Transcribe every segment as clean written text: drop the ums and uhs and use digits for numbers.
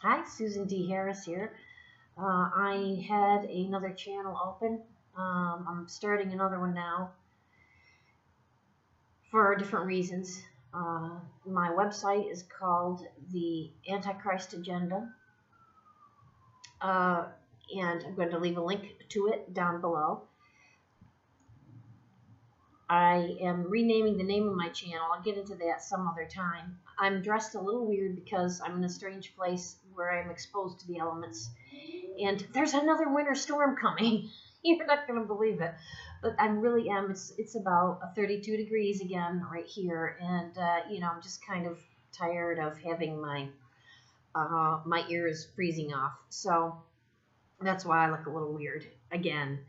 Hi, Susan D. Harris here. I had another channel open. I'm starting another one now for different reasons. My website is called the Antichrist Agenda, and I'm going to leave a link to it down below. I am renaming the name of my channel. I'll get into that some other time. I'm dressed a little weird because I'm in a strange place where I'm exposed to the elements. And there's another winter storm coming. You're not going to believe it. But I really am. It's about 32 degrees again right here. And, I'm just kind of tired of having my ears freezing off. So that's why I look a little weird again.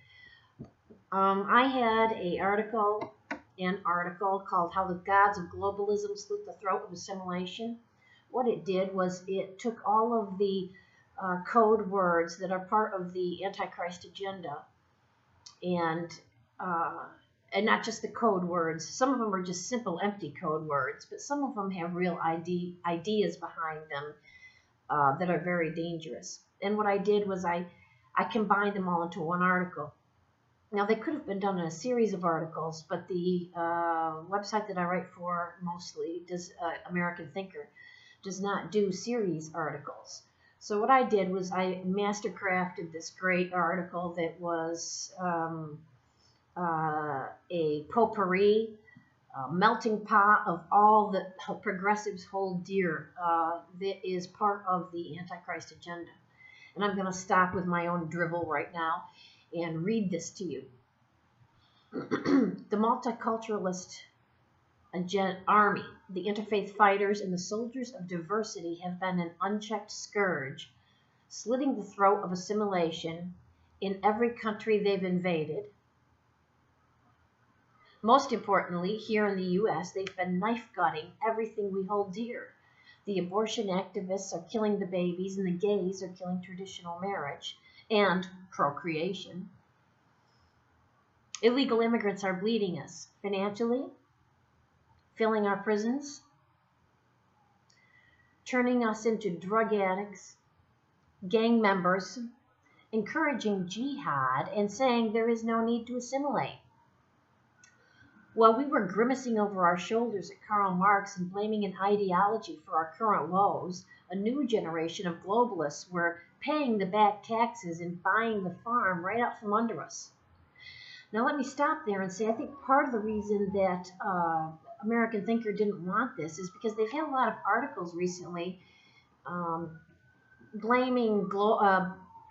I had an article called How the Gods of Globalism Slit the Throat of Assimilation. What it did was it took all of the code words that are part of the Antichrist agenda, and not just the code words. Some of them are just simple, empty code words, but some of them have real ideas behind them that are very dangerous. And what I did was I combined them all into one article. Now, they could have been done in a series of articles, but the website that I write for mostly, American Thinker, does not do series articles. So what I did was I mastercrafted this great article that was a potpourri, melting pot of all that progressives hold dear that is part of the Antichrist agenda. And I'm going to stop with my own drivel right now and read this to you. The multiculturalist army, the interfaith fighters, and the soldiers of diversity have been an unchecked scourge, slitting the throat of assimilation in every country they've invaded. Most importantly, here in the U.S., they've been knife-gutting everything we hold dear. The abortion activists are killing the babies, and the gays are killing traditional marriage and procreation. Illegal immigrants are bleeding us financially, filling our prisons, turning us into drug addicts, gang members, encouraging jihad, and saying there is no need to assimilate. While we were grimacing over our shoulders at Karl Marx and blaming an ideology for our current woes, a new generation of globalists were paying the back taxes and buying the farm right out from under us. Now let me stop there and say I think part of the reason that American Thinker didn't want this is because they've had a lot of articles recently blaming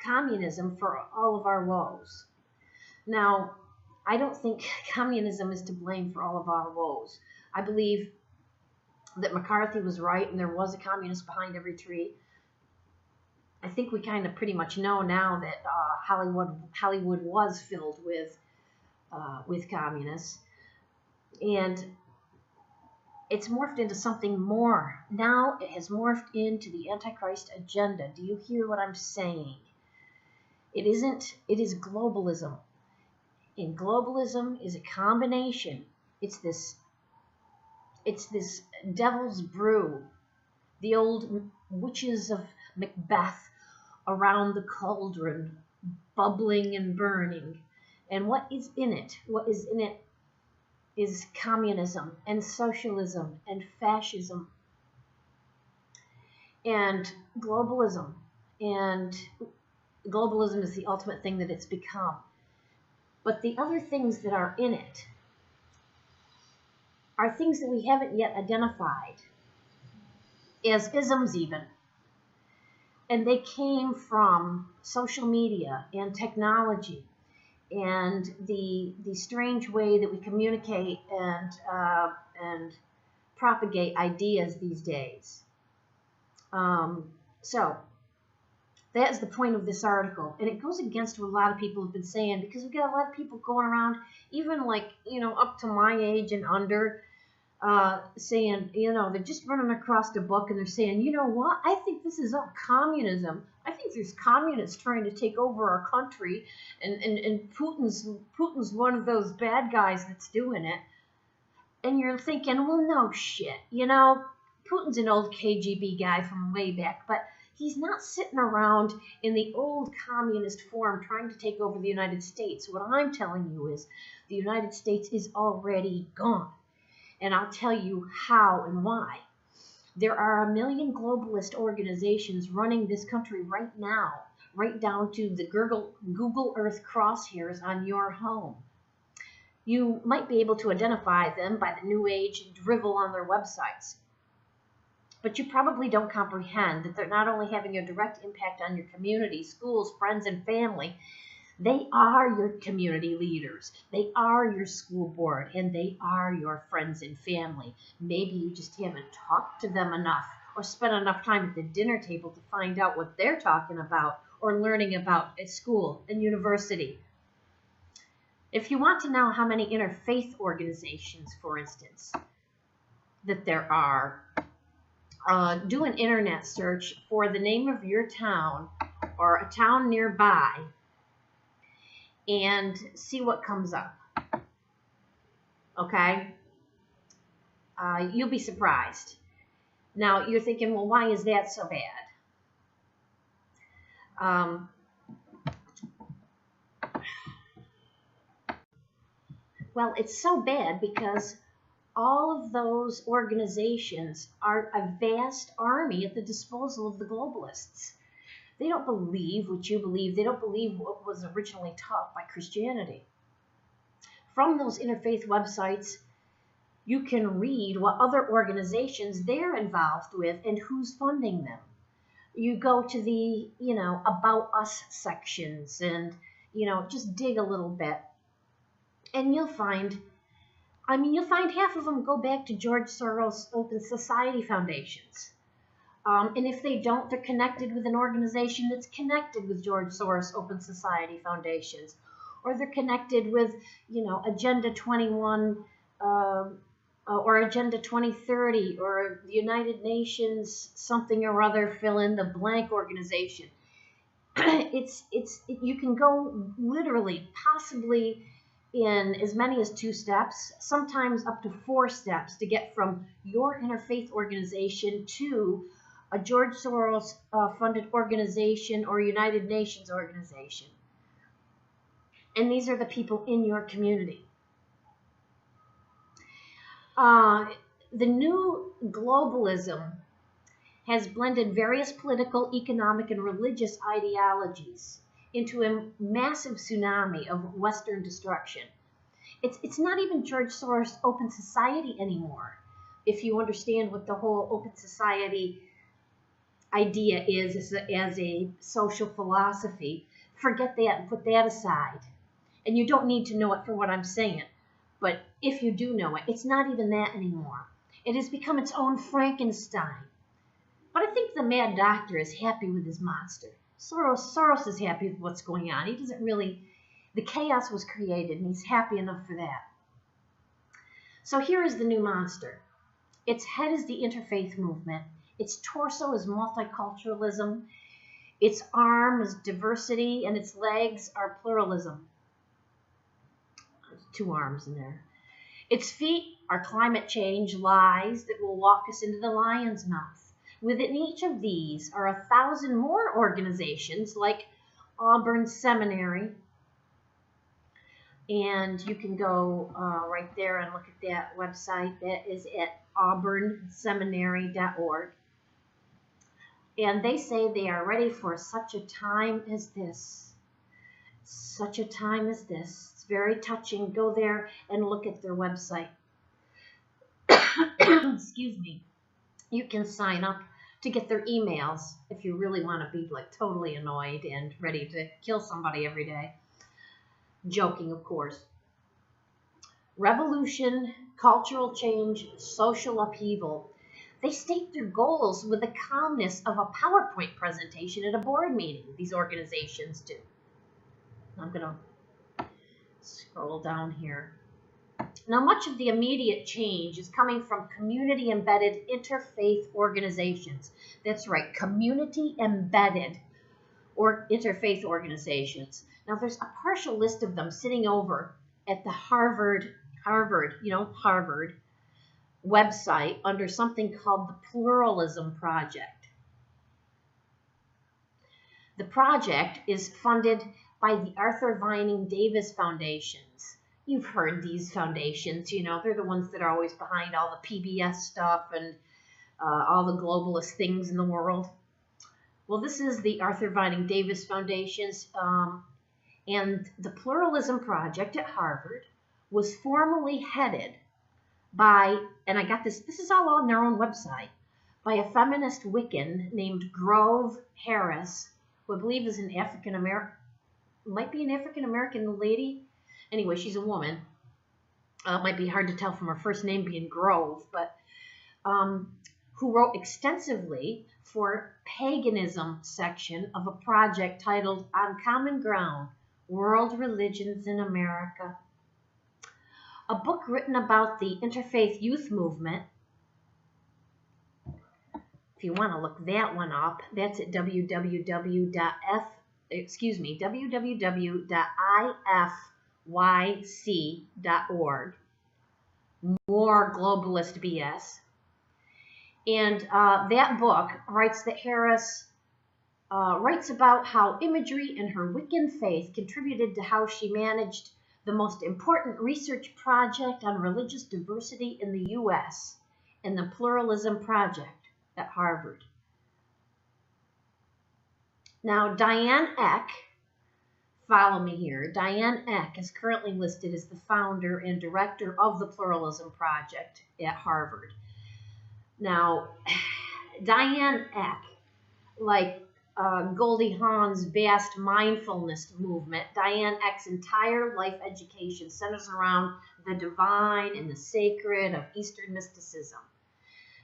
communism for all of our woes. Now, I don't think communism is to blame for all of our woes. I believe that McCarthy was right and there was a communist behind every tree. I think we kind of pretty much know now that Hollywood was filled with communists, and it's morphed into something more. Now it has morphed into the Antichrist agenda. Do you hear what I'm saying? It is globalism. And globalism is a combination. It's this devil's brew. The old witches of Macbeth around the cauldron, bubbling and burning. And what is in it? What is in it is communism and socialism and fascism and globalism. And globalism is the ultimate thing that it's become. But the other things that are in it are things that we haven't yet identified as isms even. And they came from social media and technology and the strange way that we communicate and propagate ideas these days. So that is the point of this article, and it goes against what a lot of people have been saying, because we've got a lot of people going around, even up to my age and under, saying, they're just running across the book and they're saying, you know what, I think this is all communism. I think there's communists trying to take over our country, and Putin's one of those bad guys that's doing it. And you're thinking, well, no shit, Putin's an old KGB guy from way back, but He's not sitting around in the old communist form trying to take over the United States. What I'm telling you is the United States is already gone. And I'll tell you how and why. There are 1 million globalist organizations running this country right now, right down to the Google Earth crosshairs on your home. You might be able to identify them by the New Age drivel on their websites. But you probably don't comprehend that they're not only having a direct impact on your community, schools, friends, and family, they are your community leaders. They are your school board, and they are your friends and family. Maybe you just haven't talked to them enough or spent enough time at the dinner table to find out what they're talking about or learning about at school and university. If you want to know how many interfaith organizations, for instance, that there are, do an internet search for the name of your town or a town nearby and see what comes up. Okay? You'll be surprised. Now, you're thinking, well, why is that so bad? Well, it's so bad because all of those organizations are a vast army at the disposal of the globalists. They don't believe what you believe. They don't believe what was originally taught by Christianity. From those interfaith websites, you can read what other organizations they're involved with and who's funding them. You go to the, About Us sections and, just dig a little bit. And you'll find half of them go back to George Soros' Open Society Foundations. And if they don't, they're connected with an organization that's connected with George Soros' Open Society Foundations. Or they're connected with, Agenda 21 or Agenda 2030 or the United Nations something or other, fill in the blank organization. You can go literally, possibly in as many as 2 steps, sometimes up to 4 steps to get from your interfaith organization to a George Soros funded organization or United Nations organization. And these are the people in your community. The new globalism has blended various political, economic, and religious ideologies into a massive tsunami of Western destruction. It's not even George Soros' Open Society anymore. If you understand what the whole Open Society idea is as a social philosophy, forget that and put that aside. And you don't need to know it for what I'm saying. But if you do know it, it's not even that anymore. It has become its own Frankenstein. But I think the mad doctor is happy with his monster. Soros is happy with what's going on. He doesn't really... The chaos was created, and he's happy enough for that. So here is the new monster. Its head is the Interfaith Movement. Its torso is multiculturalism. Its arm is diversity, and its legs are pluralism. There's 2 arms in there. Its feet are climate change lies that will walk us into the lion's mouth. Within each of these are 1,000 more organizations like Auburn Seminary. And you can go right there and look at that website. That is at auburnseminary.org. And they say they are ready for such a time as this. Such a time as this. It's very touching. Go there and look at their website. Excuse me. You can sign up to get their emails if you really want to be like totally annoyed and ready to kill somebody every day. Joking, of course. Revolution, cultural change, social upheaval. They state their goals with the calmness of a PowerPoint presentation at a board meeting. These organizations do. I'm going to scroll down here. Now, much of the immediate change is coming from community-embedded interfaith organizations. That's right, community-embedded or interfaith organizations. Now, there's a partial list of them sitting over at the Harvard website under something called the Pluralism Project. The project is funded by the Arthur Vining Davis Foundations. You've heard these foundations, you know, they're the ones that are always behind all the PBS stuff and all the globalist things in the world. Well, this is the Arthur Vining Davis Foundations, and the Pluralism Project at Harvard was formally headed by, and I got this is all on their own website, by a feminist Wiccan named Grove Harris, who I believe is an African-American, might be an African-American lady. Anyway, she's a woman. It might be hard to tell from her first name being Grove, but who wrote extensively for Paganism section of a project titled On Common Ground, World Religions in America. A book written about the Interfaith Youth Movement. If you want to look that one up, that's at www.ifyc.org. More globalist BS. And that book writes that Harris writes about how imagery and her Wiccan faith contributed to how she managed the most important research project on religious diversity in the U.S. in the Pluralism Project at Harvard. Now, Dianeneck, follow me here, Dianeneck is currently listed as the founder and director of the Pluralism Project at Harvard. Now, Dianeneck, like Goldie Hawn's vast mindfulness movement, Dianeneck's entire life education centers around the divine and the sacred of Eastern mysticism.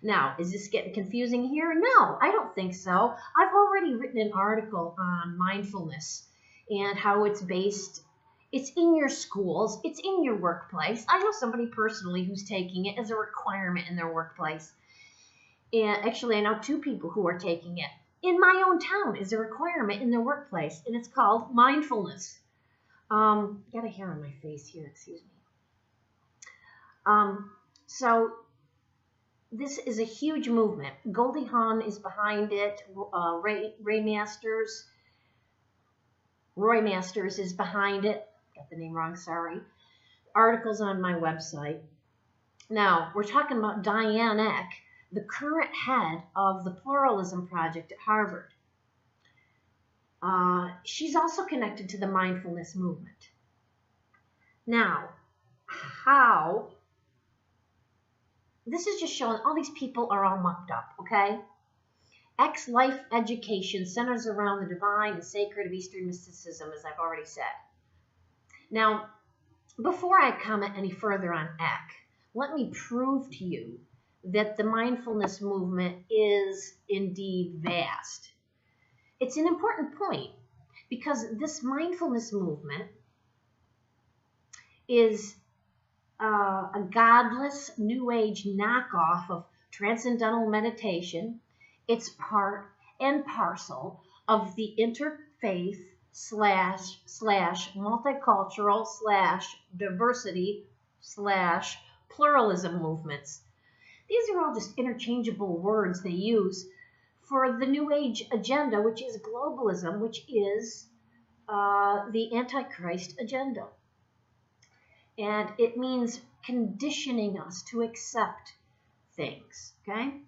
Now, is this getting confusing here? No, I don't think so. I've already written an article on mindfulness and how it's based. It's in your schools. It's in your workplace. I know somebody personally who's taking it as a requirement in their workplace. And actually, I know two people who are taking it in my own town as a requirement in their workplace, and it's called mindfulness. Got a hair on my face here, excuse me. So this is a huge movement. Goldie Hawn is behind it. Roy Masters is behind it. Got the name wrong, sorry. Articles on my website. Now, we're talking about Dianeneck, the current head of the Pluralism Project at Harvard. She's also connected to the Mindfulness Movement. Now, how? This is just showing all these people are all mucked up, okay? Life education centers around the divine and sacred of Eastern mysticism, as I've already said. Now, before I comment any further on Eck, let me prove to you that the mindfulness movement is indeed vast. It's an important point because this mindfulness movement is a godless New Age knockoff of transcendental meditation. It's part and parcel of the interfaith slash multicultural slash diversity slash pluralism movements. These are all just interchangeable words they use for the New Age agenda, which is globalism, which is the Antichrist agenda. And it means conditioning us to accept things, okay?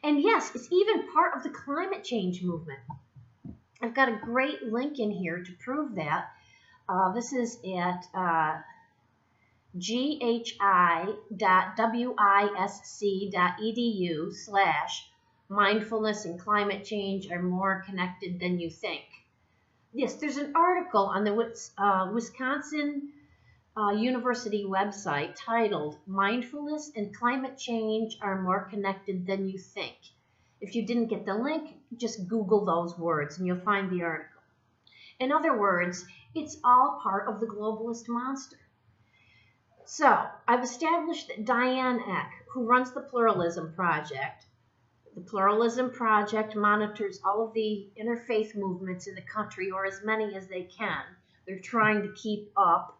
And yes, it's even part of the climate change movement. I've got a great link in here to prove that. This is at ghi.wisc.edu/mindfulness and climate change are more connected than you think. Yes, there's an article on the Wisconsin University website titled Mindfulness and Climate Change Are More Connected Than You Think. If you didn't get the link, just Google those words and you'll find the article. In other words, it's all part of the globalist monster. So, I've established that Dianeneck, who runs the Pluralism Project monitors all of the interfaith movements in the country, or as many as they can. They're trying to keep up.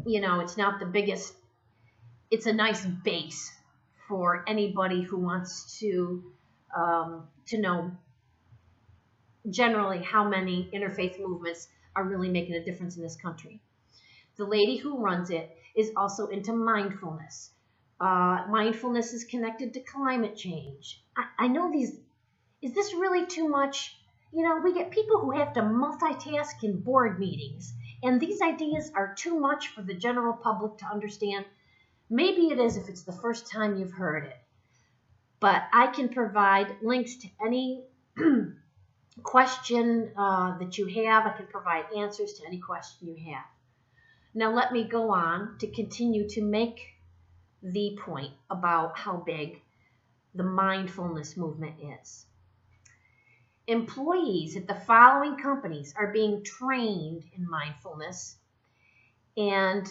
You know, it's not the biggest. It's a nice base for anybody who wants to to know generally how many interfaith movements are really making a difference in this country. The lady who runs it is also into mindfulness. Mindfulness is connected to climate change. I know these, is this really too much? You know, we get people who have to multitask in board meetings, and these ideas are too much for the general public to understand. Maybe it is if it's the first time you've heard it. But I can provide links to any question that you have. I can provide answers to any question you have. Now let me go on to continue to make the point about how big the mindfulness movement is. Employees at the following companies are being trained in mindfulness, and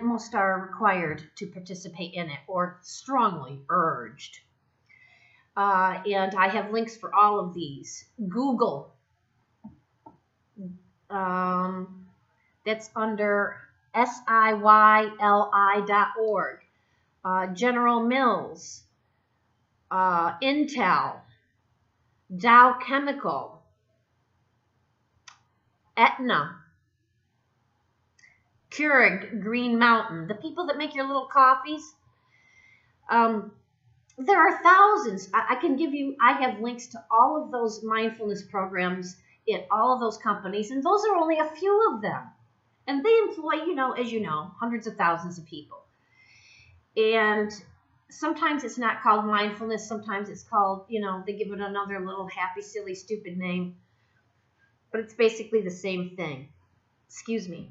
most are required to participate in it or strongly urged. And I have links for all of these. Google, that's under SIYLI.org. General Mills, Intel, Dow Chemical, Aetna, Keurig, Green Mountain, the people that make your little coffees. There are thousands. I have links to all of those mindfulness programs in all of those companies, and those are only a few of them. And they employ, as you know, hundreds of thousands of people. And sometimes it's not called mindfulness. Sometimes it's called, they give it another little happy, silly, stupid name. But it's basically the same thing. Excuse me.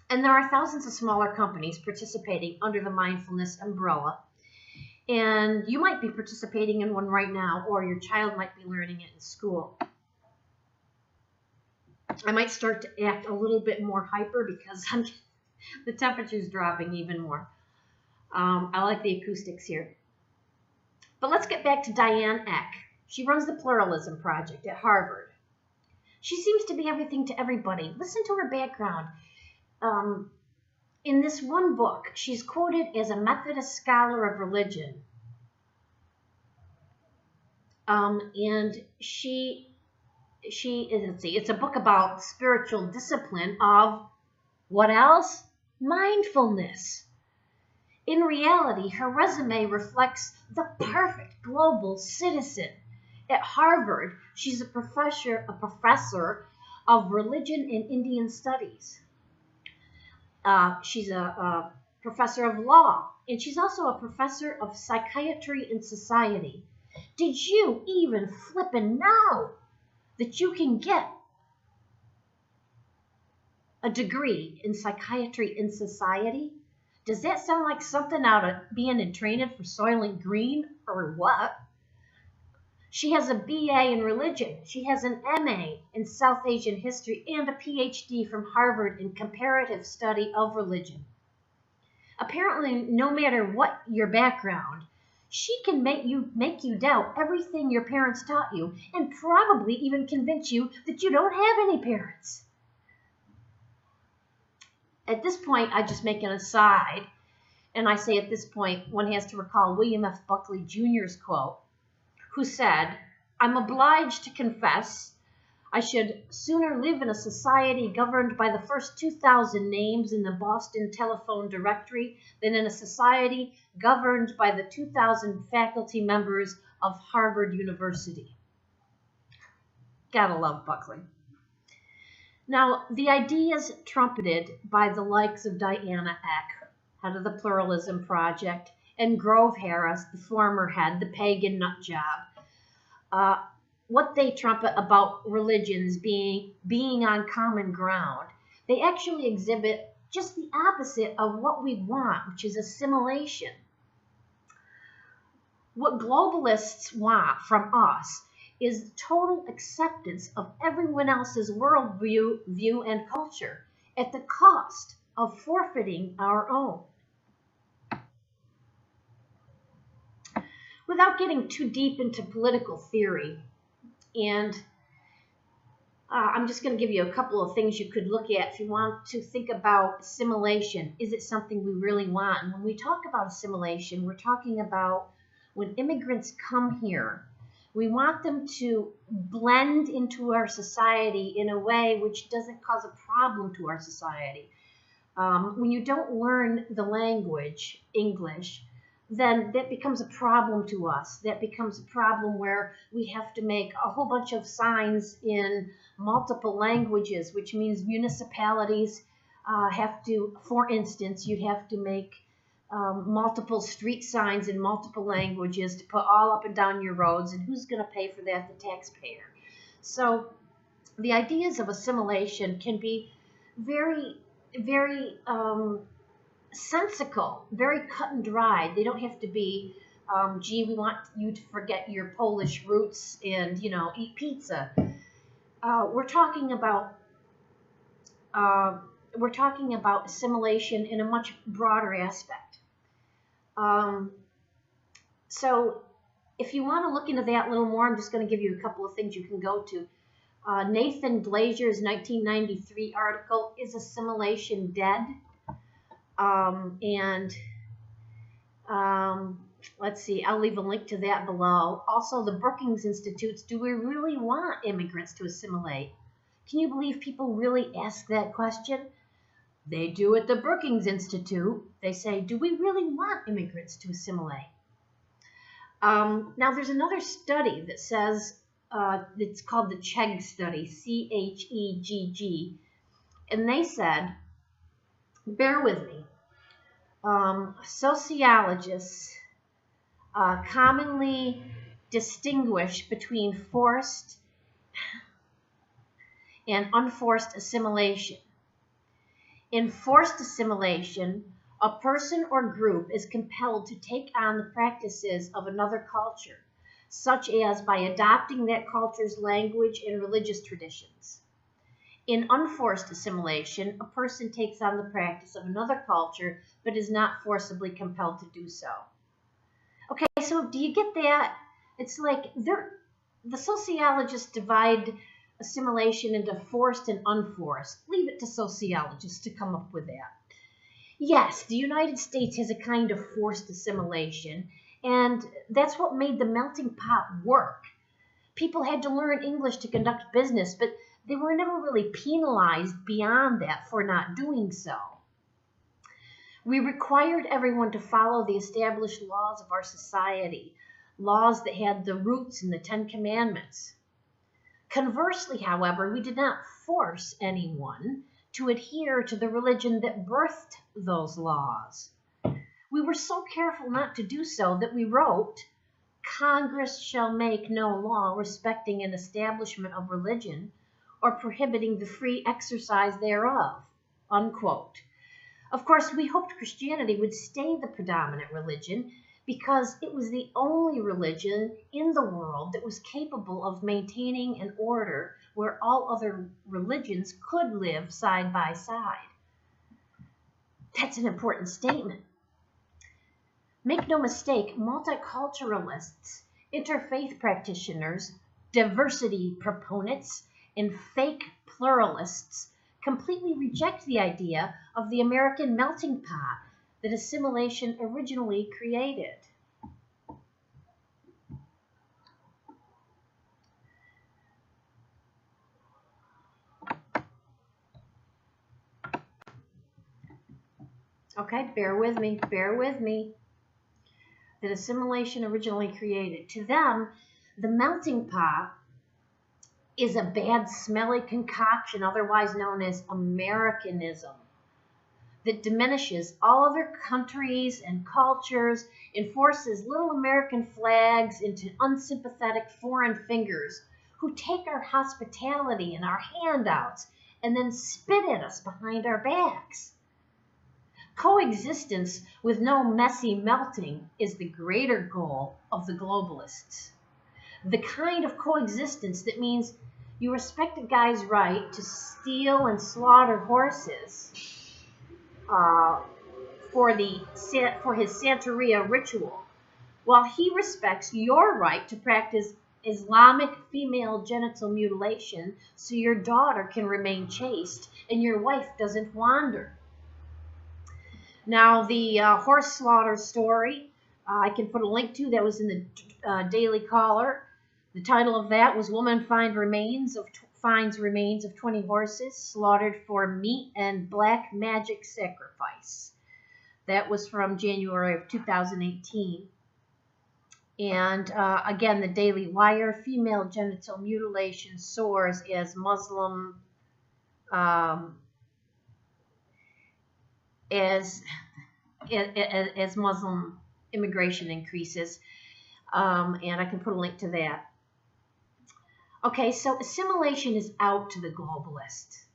And there are thousands of smaller companies participating under the mindfulness umbrella. And you might be participating in one right now, or your child might be learning it in school. I might start to act a little bit more hyper because the temperature's dropping even more. I like the acoustics here. But let's get back to Dianeneck. She runs the Pluralism Project at Harvard. She seems to be everything to everybody. Listen to her background. In this one book, she's quoted as a Methodist scholar of religion. And it's a book about spiritual discipline of what else? Mindfulness. In reality, her resume reflects the perfect global citizen. At Harvard, she's a professor of religion and Indian studies. She's a professor of law, and she's also a professor of psychiatry and society. Did you even flippin' know that you can get a degree in psychiatry and society? Does that sound like something out of being in training for Soylent Green or what? She has a BA in religion. She has an MA in South Asian history and a PhD from Harvard in comparative study of religion. Apparently, no matter what your background, she can make you doubt everything your parents taught you and probably even convince you that you don't have any parents. At this point, I just make an aside, and I say at this point, one has to recall William F. Buckley Jr.'s quote, who said, "I'm obliged to confess I should sooner live in a society governed by the first 2,000 names in the Boston telephone directory than in a society governed by the 2,000 faculty members of Harvard University." Gotta love Buckley. Now, the ideas trumpeted by the likes of Dianeneck, head of the Pluralism Project, and Grove Harris, the former head, the pagan nut job, what they trumpet about religions being on common ground, they actually exhibit just the opposite of what we want, which is assimilation. What globalists want from us is total acceptance of everyone else's worldview and culture at the cost of forfeiting our own. Without getting too deep into political theory, and I'm just going to give you a couple of things you could look at if you want to think about assimilation. Is it something we really want? And when we talk about assimilation, we're talking about when immigrants come here, we want them to blend into our society in a way which doesn't cause a problem to our society. When you don't learn the language, English, then that becomes a problem to us. That becomes a problem where we have to make a whole bunch of signs in multiple languages, which means municipalities have to, for instance, you'd have to make multiple street signs in multiple languages to put all up and down your roads, and who's going to pay for that? The taxpayer. So the ideas of assimilation can be very, very sensical, very cut and dried. They don't have to be, gee, we want you to forget your Polish roots and, you know, eat pizza. We're talking about assimilation in a much broader aspect. So if you want to look into that a little more, I'm just going to give you a couple of things you can go to. Nathan Glazer's 1993 article, Is Assimilation Dead? Let's see, I'll leave a link to that below. Also, the Brookings Institute's, Do We Really Want Immigrants to Assimilate? Can you believe people really ask that question? They do at the Brookings Institute. They say, do we really want immigrants to assimilate? Now, there's another study that says, it's called the Chegg study, C-H-E-G-G. And they said, bear with me, sociologists commonly distinguish between forced and unforced assimilation. In forced assimilation, a person or group is compelled to take on the practices of another culture, such as by adopting that culture's language and religious traditions. In unforced assimilation, a person takes on the practice of another culture, but is not forcibly compelled to do so. Okay, so do you get that? It's like the sociologists divide assimilation into forced and unforced. Leave it to sociologists to come up with that. Yes, the United States has a kind of forced assimilation, and that's what made the melting pot work. People had to learn English to conduct business, but they were never really penalized beyond that for not doing so. We required everyone to follow the established laws of our society, laws that had the roots in the Ten Commandments. Conversely, however, we did not force anyone to adhere to the religion that birthed those laws. We were so careful not to do so that we wrote, Congress shall make no law respecting an establishment of religion or prohibiting the free exercise thereof, unquote. Of course, we hoped Christianity would stay the predominant religion because it was the only religion in the world that was capable of maintaining an order where all other religions could live side by side. That's an important statement. Make no mistake, multiculturalists, interfaith practitioners, diversity proponents, and fake pluralists completely reject the idea of the American melting pot that assimilation originally created. Okay, bear with me, that assimilation originally created. To them, the melting pot is a bad, smelly concoction, otherwise known as Americanism, that diminishes all other countries and cultures and forces little American flags into unsympathetic foreign fingers who take our hospitality and our handouts and then spit at us behind our backs. Coexistence with no messy melting is the greater goal of the globalists. The kind of coexistence that means you respect a guy's right to steal and slaughter horses for his Santeria ritual, while he respects your right to practice Islamic female genital mutilation so your daughter can remain chaste and your wife doesn't wander. Now, the horse slaughter story, I can put a link to that was in the Daily Caller. The title of that was "Woman finds remains of 20 horses slaughtered for meat and black magic sacrifice." That was from January of 2018. And again, the Daily Wire: female genital mutilation soars as Muslim as Muslim immigration increases. And I can put a link to that. Okay, so assimilation is out to the globalists.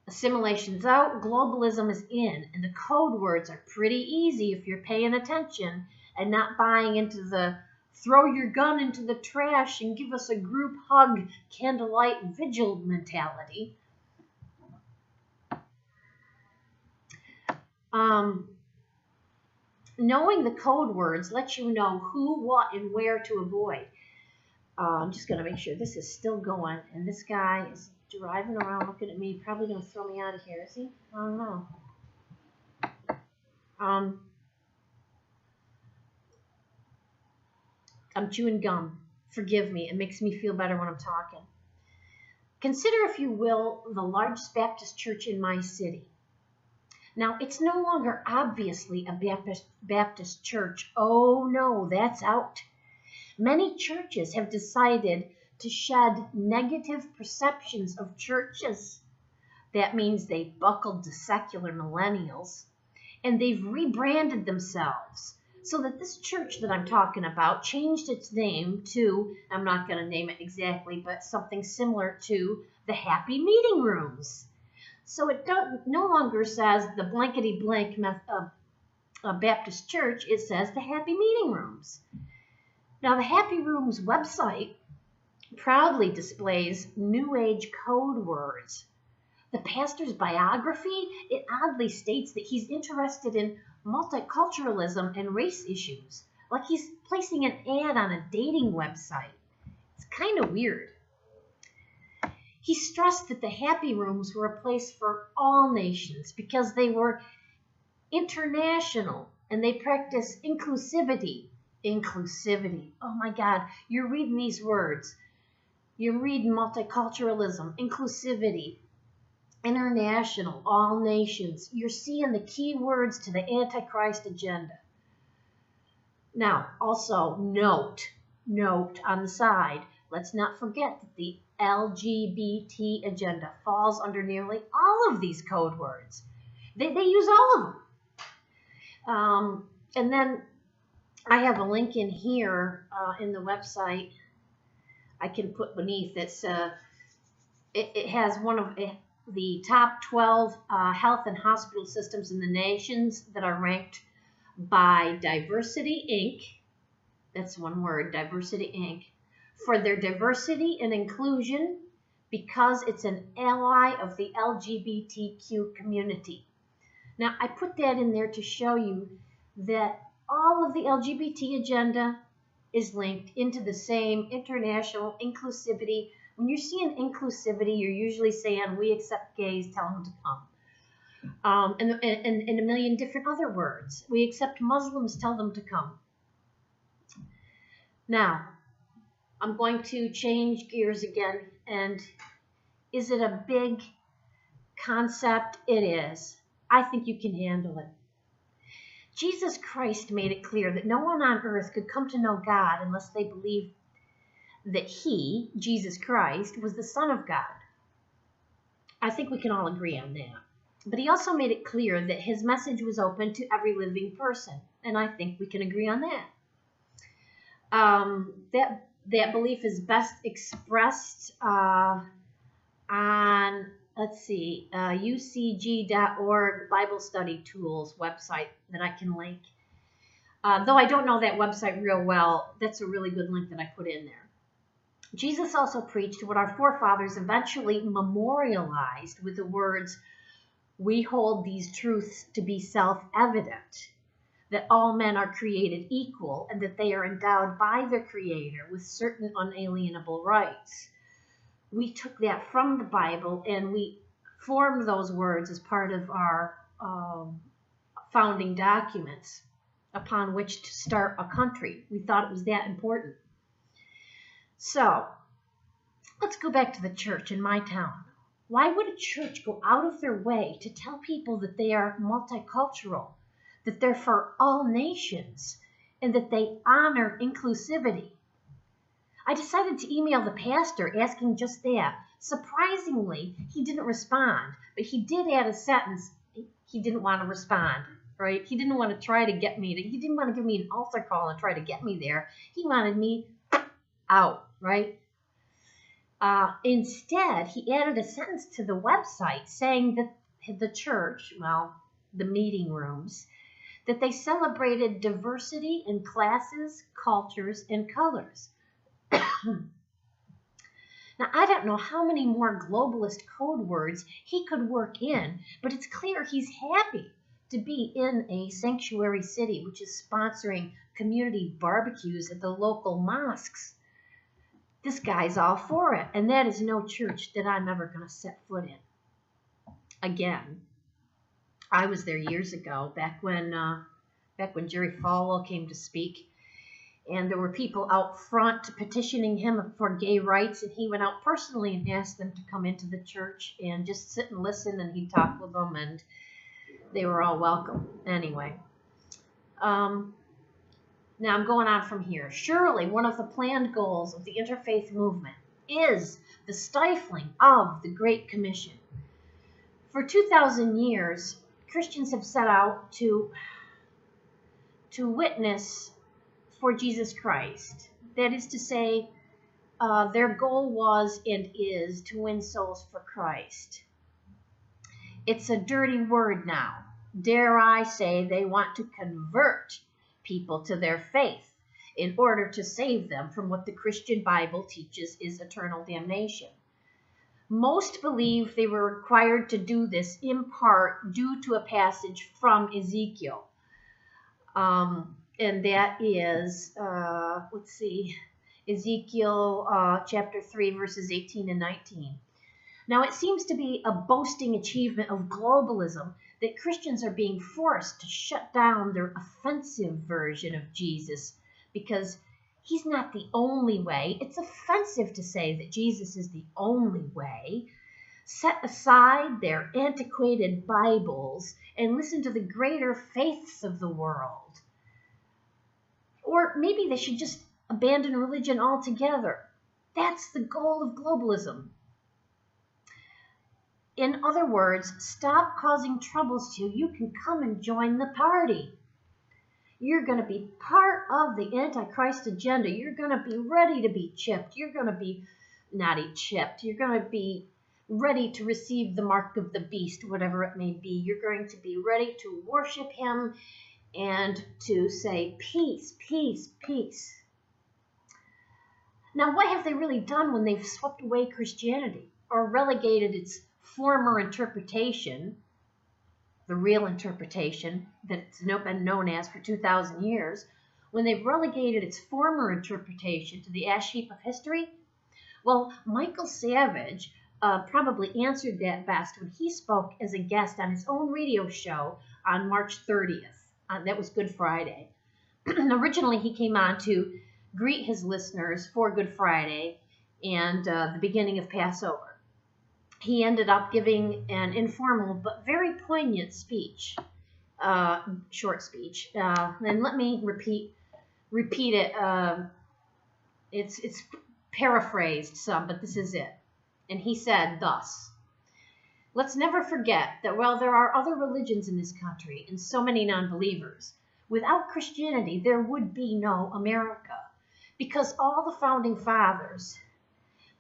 Assimilation's out, globalism is in, and the code words are pretty easy if you're paying attention and not buying into the throw your gun into the trash and give us a group hug, candlelight vigil mentality. Knowing the code words lets you know who, what, and where to avoid. I'm just going to make sure this is still going, and this guy is driving around looking at me, probably going to throw me out of here, is he? I don't know. I'm chewing gum. Forgive me. It makes me feel better when I'm talking. Consider, if you will, the largest Baptist church in my city. Now, it's no longer obviously a Baptist church. Oh, no, that's out. Many churches have decided to shed negative perceptions of churches. That means they buckled to secular millennials, and they've rebranded themselves so that this church that I'm talking about changed its name to, I'm not going to name it exactly, but something similar to the Happy Meeting Rooms. So it no longer says the blankety blank Baptist church, it says the Happy Meeting Rooms. Now, the Happy Rooms website proudly displays New Age code words. The pastor's biography, it oddly states that he's interested in multiculturalism and race issues, like he's placing an ad on a dating website. It's kind of weird. He stressed that the Happy Rooms were a place for all nations because they were international and they practice inclusivity. Inclusivity. Oh my God, you're reading these words. You're reading multiculturalism, inclusivity, international, all nations. You're seeing the key words to the Antichrist agenda. Now, also note on the side, let's not forget that the LGBT agenda falls under nearly all of these code words. They use all of them. And then I have a link in here in the website I can put beneath. It has one of the top 12 health and hospital systems in the nations that are ranked by Diversity Inc. That's one word, Diversity Inc. for their diversity and inclusion because it's an ally of the LGBTQ community. Now, I put that in there to show you that all of the LGBT agenda is linked into the same international inclusivity. When you're seeing inclusivity, you're usually saying, we accept gays, tell them to come. And a million different other words. We accept Muslims, tell them to come. Now, I'm going to change gears again. And is it a big concept? It is. I think you can handle it. Jesus Christ made it clear that no one on earth could come to know God unless they believed that he, Jesus Christ, was the Son of God. I think we can all agree on that. But he also made it clear that his message was open to every living person, and I think we can agree on that. That belief is best expressed on, let's see, ucg.org Bible Study Tools website that I can link. Though I don't know that website real well, that's a really good link that I put in there. Jesus also preached what our forefathers eventually memorialized with the words, "We hold these truths to be self-evident, that all men are created equal and that they are endowed by their Creator with certain unalienable rights." We took that from the Bible and we formed those words as part of our founding documents upon which to start a country. We thought it was that important. So, let's go back to the church in my town. Why would a church go out of their way to tell people that they are multicultural, that they're for all nations, and that they honor inclusivity? I decided to email the pastor asking just that. Surprisingly, he didn't respond, but he did add a sentence. He didn't want to respond, right? He didn't want to try to get me. He didn't want to give me an altar call and try to get me there. He wanted me out, right? Instead, he added a sentence to the website saying that the church, well, the meeting rooms, that they celebrated diversity in classes, cultures, and colors. Now, I don't know how many more globalist code words he could work in, but it's clear he's happy to be in a sanctuary city, which is sponsoring community barbecues at the local mosques. This guy's all for it, and that is no church that I'm ever going to set foot in. Again, I was there years ago, back when Jerry Falwell came to speak, and there were people out front petitioning him for gay rights, and he went out personally and asked them to come into the church and just sit and listen, and he'd talk with them, and they were all welcome. Anyway, now I'm going on from here. Surely one of the planned goals of the Interfaith Movement is the stifling of the Great Commission. For 2,000 years, Christians have set out to witness for Jesus Christ. That is to say, their goal was and is to win souls for Christ. It's a dirty word now. Dare I say they want to convert people to their faith in order to save them from what the Christian Bible teaches is eternal damnation. Most believe they were required to do this in part due to a passage from Ezekiel. And that is, Ezekiel chapter 3, verses 18 and 19. Now, it seems to be a boasting achievement of globalism that Christians are being forced to shut down their offensive version of Jesus because he's not the only way. It's offensive to say that Jesus is the only way. Set aside their antiquated Bibles and listen to the greater faiths of the world. Or maybe they should just abandon religion altogether. That's the goal of globalism. In other words, stop causing troubles till you can come and join the party. You're going to be part of the Antichrist agenda. You're going to be ready to be chipped. You're going to be not chipped. You're going to be ready to receive the mark of the beast, whatever it may be. You're going to be ready to worship him and to say, peace, peace, peace. Now, what have they really done when they've swept away Christianity or relegated its former interpretation, the real interpretation that's been known as for 2,000 years, when they've relegated its former interpretation to the ash heap of history? Well, Michael Savage probably answered that best when he spoke as a guest on his own radio show on March 30th. That was Good Friday. Originally, he came on to greet his listeners for Good Friday and the beginning of Passover. He ended up giving an informal but very poignant speech, short speech. And let me repeat it. It's paraphrased some, but this is it. And he said thus: let's never forget that while there are other religions in this country and so many non-believers, without Christianity there would be no America. Because all the founding fathers,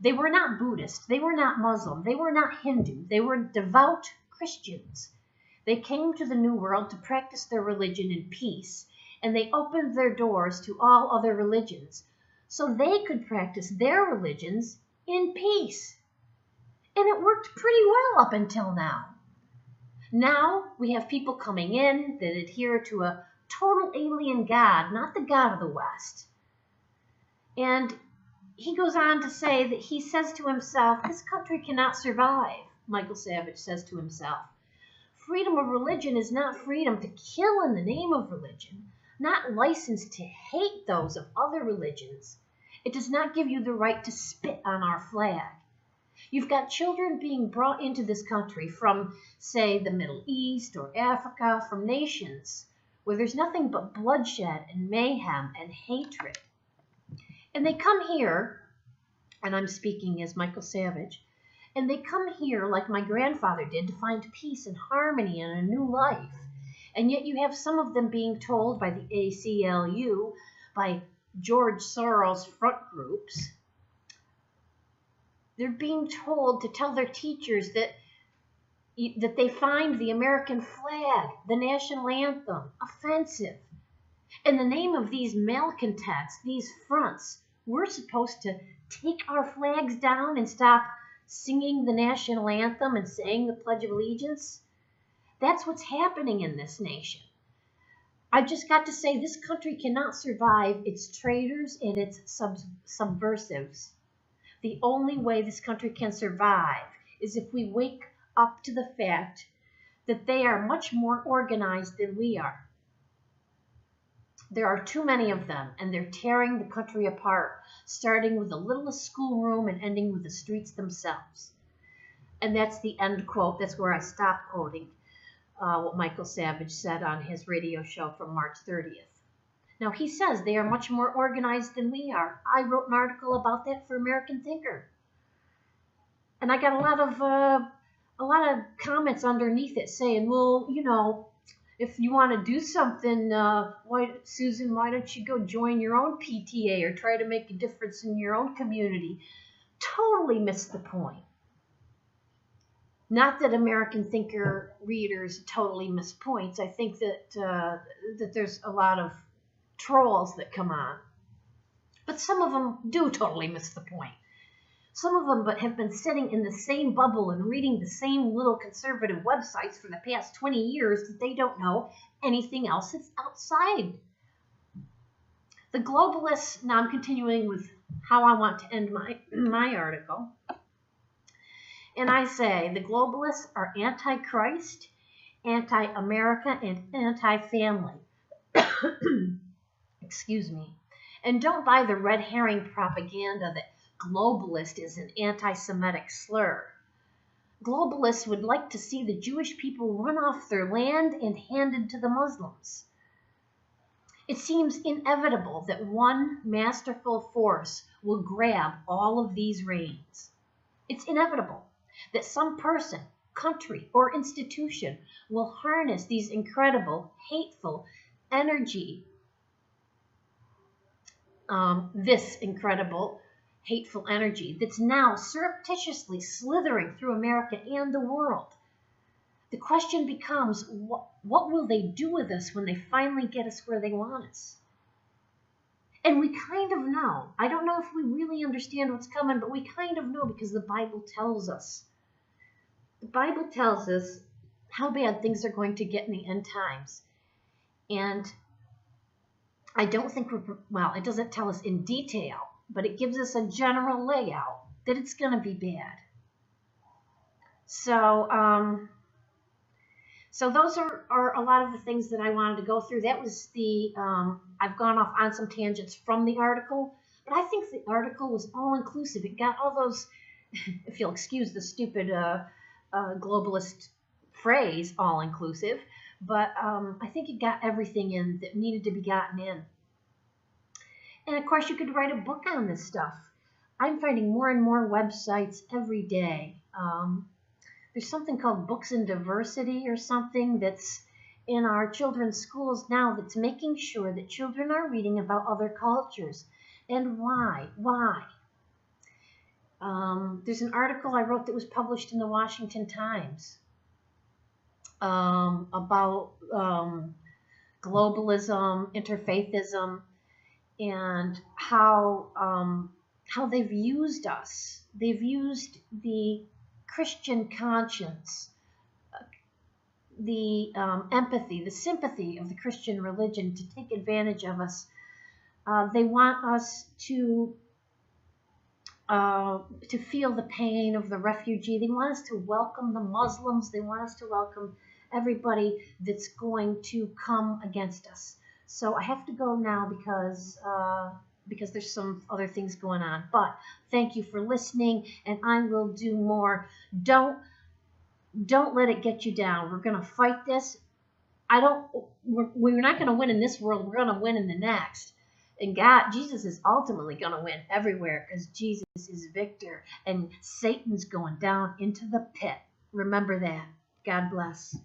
they were not Buddhist, they were not Muslim, they were not Hindu, they were devout Christians. They came to the New World to practice their religion in peace, and they opened their doors to all other religions so they could practice their religions in peace. And it worked pretty well up until now. Now we have people coming in that adhere to a total alien God, not the God of the West. And he goes on to say that he says to himself, this country cannot survive, Michael Savage says to himself. Freedom of religion is not freedom to kill in the name of religion. not licensed to hate those of other religions. It does not give you the right to spit on our flag. You've got children being brought into this country from, say, the Middle East or Africa, from nations where there's nothing but bloodshed and mayhem and hatred. And they come here, and I'm speaking as Michael Savage, and they come here like my grandfather did to find peace and harmony and a new life. And yet you have some of them being told by the ACLU, by George Soros front groups, they're being told to tell their teachers that they find the American flag, the national anthem, offensive. In the name of these malcontents, these fronts, we're supposed to take our flags down and stop singing the national anthem and saying the Pledge of Allegiance. That's what's happening in this nation. I've just got to say, this country cannot survive its traitors and its subversives. The only way this country can survive is if we wake up to the fact that they are much more organized than we are. There are too many of them, and they're tearing the country apart, starting with the littlest schoolroom and ending with the streets themselves. And that's the end quote. That's where I stop quoting what Michael Savage said on his radio show from March 30th. Now, he says they are much more organized than we are. I wrote an article about that for American Thinker. And I got a lot of comments underneath it saying, well, you know, if you want to do something, Susan, why don't you go join your own PTA or try to make a difference in your own community? Totally missed the point. Not that American Thinker readers totally miss points. I think that there's a lot of trolls that come on. But some of them do totally miss the point. Some of them have been sitting in the same bubble and reading the same little conservative websites for the past 20 years that they don't know anything else that's outside. The globalists, now I'm continuing with how I want to end my article. And I say the globalists are anti-Christ, anti-America, and anti-family. Excuse me. And don't buy the red herring propaganda that globalist is an anti-Semitic slur. Globalists would like to see the Jewish people run off their land and handed to the Muslims. It seems inevitable that one masterful force will grab all of these reins. It's inevitable that some person, country, or institution will harness these incredible, hateful energy, this incredible, hateful energy that's now surreptitiously slithering through America and the world. The question becomes, what will they do with us when they finally get us where they want us? And we kind of know. I don't know if we really understand what's coming, but we kind of know because the Bible tells us. The Bible tells us how bad things are going to get in the end times. And I don't think it doesn't tell us in detail, but it gives us a general layout that it's going to be bad. So those are a lot of the things that I wanted to go through. That was I've gone off on some tangents from the article, but I think the article was all-inclusive. It got all those, if you'll excuse the stupid globalist phrase, all-inclusive, but I think it got everything in that needed to be gotten in. And of course, you could write a book on this stuff. I'm finding more and more websites every day. There's something called Books in Diversity or something that's in our children's schools now that's making sure that children are reading about other cultures. And why? Why? There's an article I wrote that was published in the Washington Times about globalism, interfaithism, and how they've used us. They've used the Christian conscience, the empathy, the sympathy of the Christian religion to take advantage of us. They want us to feel the pain of the refugee. They want us to welcome the Muslims. They want us to welcome everybody that's going to come against us. So I have to go now because there's some other things going on. But thank you for listening, and I will do more. Don't let it get you down. We're going to fight this. We're not going to win in this world. We're going to win in the next. And Jesus is ultimately going to win everywhere because Jesus is victor and Satan's going down into the pit. Remember that. God bless.